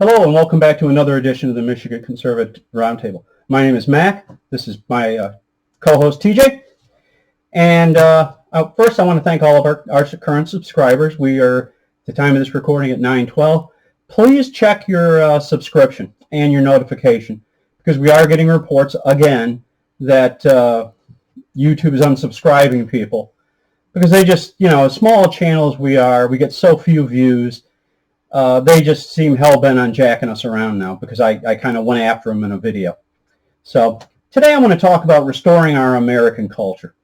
Hello and welcome back to another edition of the Michigan Conservative Roundtable. My name is Mac. This is my co-host TJ. And first I want to thank all of our current subscribers. We are, at the time of this recording, at 912. Please check your subscription and your notification, because we are getting reports again that YouTube is unsubscribing people. Because they just, as small channels we get so few views. They just seem hell-bent on jacking us around now, because I kind of went after them in a video. So today I want to talk about restoring our American culture,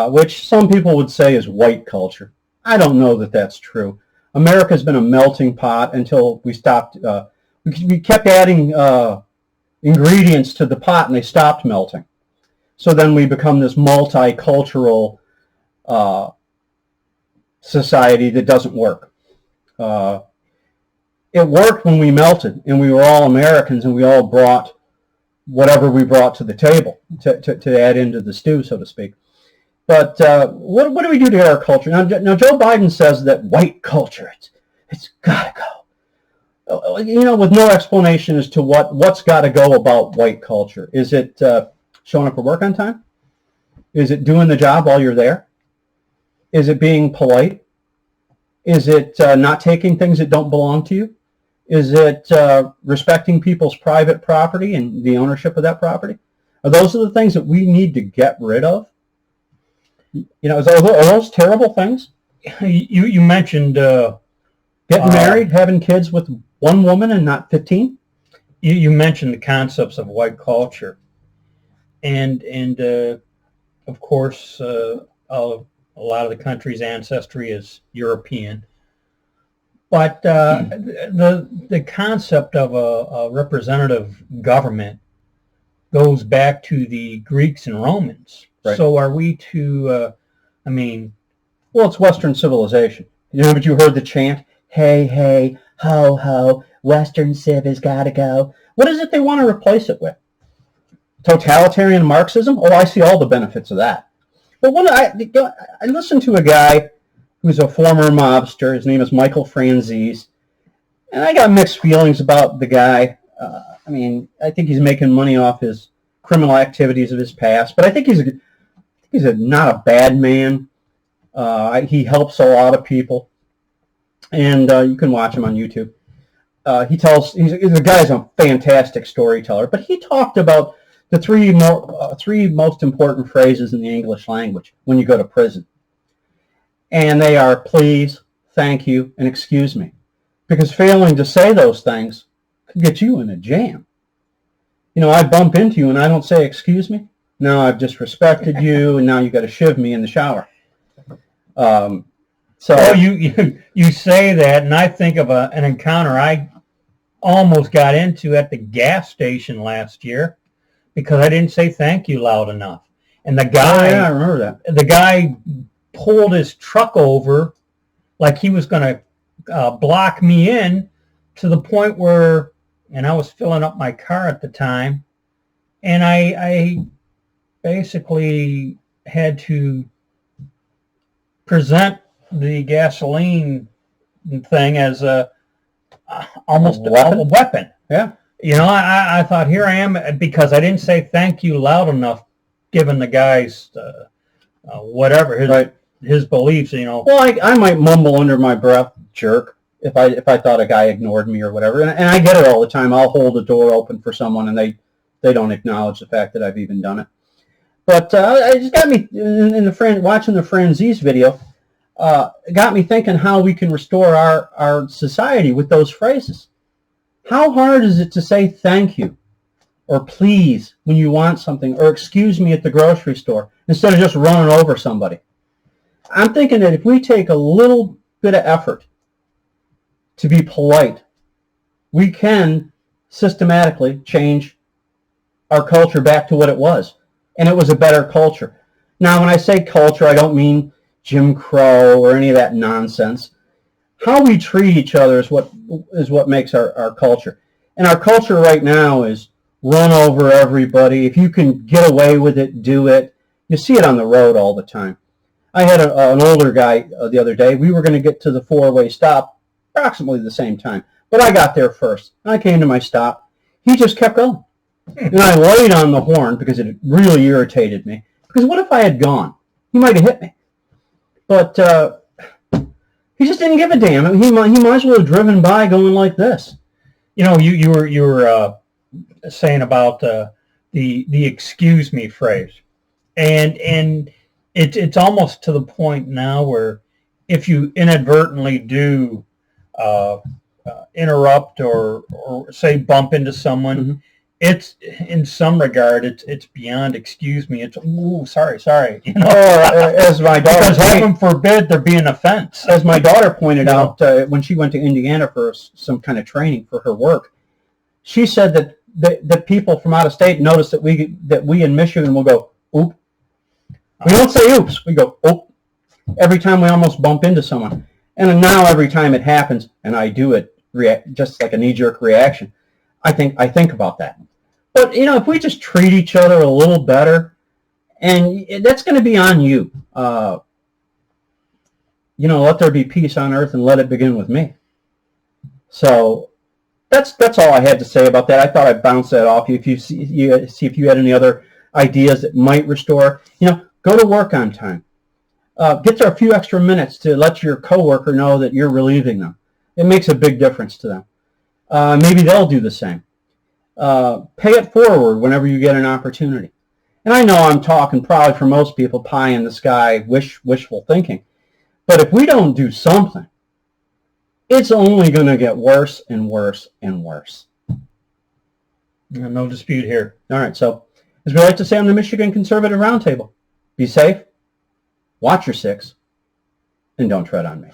which some people would say is white culture. I don't know that that's true. America's been a melting pot until we stopped. We kept adding ingredients to the pot and they stopped melting. So then we become this multicultural society that doesn't work. It worked when we melted and we were all Americans and we all brought whatever we brought to the table to add into the stew, so to speak. But what do we do to our culture? Now Joe Biden says that white culture, it's got to go. With no explanation as to what's got to go about white culture. Is it showing up for work on time? Is it doing the job while you're there? Is it being polite? Is it not taking things that don't belong to you? Is it respecting people's private property and the ownership of that property? Are those the things that we need to get rid of? Are those terrible things? You mentioned getting married, having kids with one woman and not 15. You mentioned the concepts of white culture, and of course, a lot of the country's ancestry is European. But the concept of a representative government goes back to the Greeks and Romans. Right. So are we to, Well, it's Western civilization. Haven't you heard the chant, hey, hey, ho, ho, Western civ has got to go? What is it they want to replace it with? Totalitarian Marxism? Oh, I see all the benefits of that. But I listened to a guy who's a former mobster. His name is Michael Franzese. And I got mixed feelings about the guy. I think he's making money off his criminal activities of his past. But I think he's not a bad man. He helps a lot of people. And you can watch him on YouTube. The guy's a fantastic storyteller. But he talked about the three most important phrases in the English language when you go to prison. And they are please, thank you, and excuse me. Because failing to say those things could get you in a jam. I bump into you and I don't say excuse me. Now I've disrespected you and now you got to shiv me in the shower. So you say that, and I think of an encounter I almost got into at the gas station last year, because I didn't say thank you loud enough. And the guy, I remember that. The guy pulled his truck over like he was going to block me in, to the point where, and I was filling up my car at the time, and I basically had to present the gasoline thing as almost a weapon. Yeah. I thought, here I am, because I didn't say thank you loud enough, given the guy's whatever his beliefs. Well, I might mumble under my breath, jerk, if I thought a guy ignored me or whatever, and I get it all the time. I'll hold the door open for someone and they don't acknowledge the fact that I've even done it. But it just got me watching the Franzese video. It got me thinking how we can restore our society with those phrases. How hard is it to say thank you or please when you want something, or excuse me at the grocery store, instead of just running over somebody? I'm thinking that if we take a little bit of effort to be polite, we can systematically change our culture back to what it was. And it was a better culture. Now, when I say culture, I don't mean Jim Crow or any of that nonsense. How we treat each other is what makes our culture. And our culture right now is run over everybody. If you can get away with it, do it. You see it on the road all the time. I had an older guy the other day. We were going to get to the four-way stop approximately the same time. But I got there first. I came to my stop. He just kept going. And I laid on the horn because it really irritated me. Because what if I had gone? He might have hit me. But he just didn't give a damn. He might as well have driven by going like this. You know, you were saying about the excuse me phrase, and it's almost to the point now where if you inadvertently do interrupt or say bump into someone, mm-hmm. It's in some regard it's beyond excuse me. It's sorry. You know, as my daughter, because heaven forbid there be an offense. As my daughter pointed out when she went to Indiana for some kind of training for her work, she said that people from out of state notice that we in Michigan will go oop. We don't say oops. We go oop every time we almost bump into someone. And now every time it happens, and I do it just like a knee-jerk reaction, I think about that. But, you know, if we just treat each other a little better, and that's going to be on you. You know, let there be peace on earth and let it begin with me. So that's all I had to say about that. I thought I'd bounce that off you. If you see if you had any other ideas that might restore, you know, go to work on time. Get there a few extra minutes to let your coworker know that you're relieving them. It makes a big difference to them. Maybe they'll do the same. Pay it forward whenever you get an opportunity. And I know I'm talking probably for most people pie in the sky, wishful thinking. But if we don't do something, it's only going to get worse and worse and worse. No dispute here. All right, so as we like to say on the Michigan Conservative Roundtable, be safe, watch your six, and don't tread on me.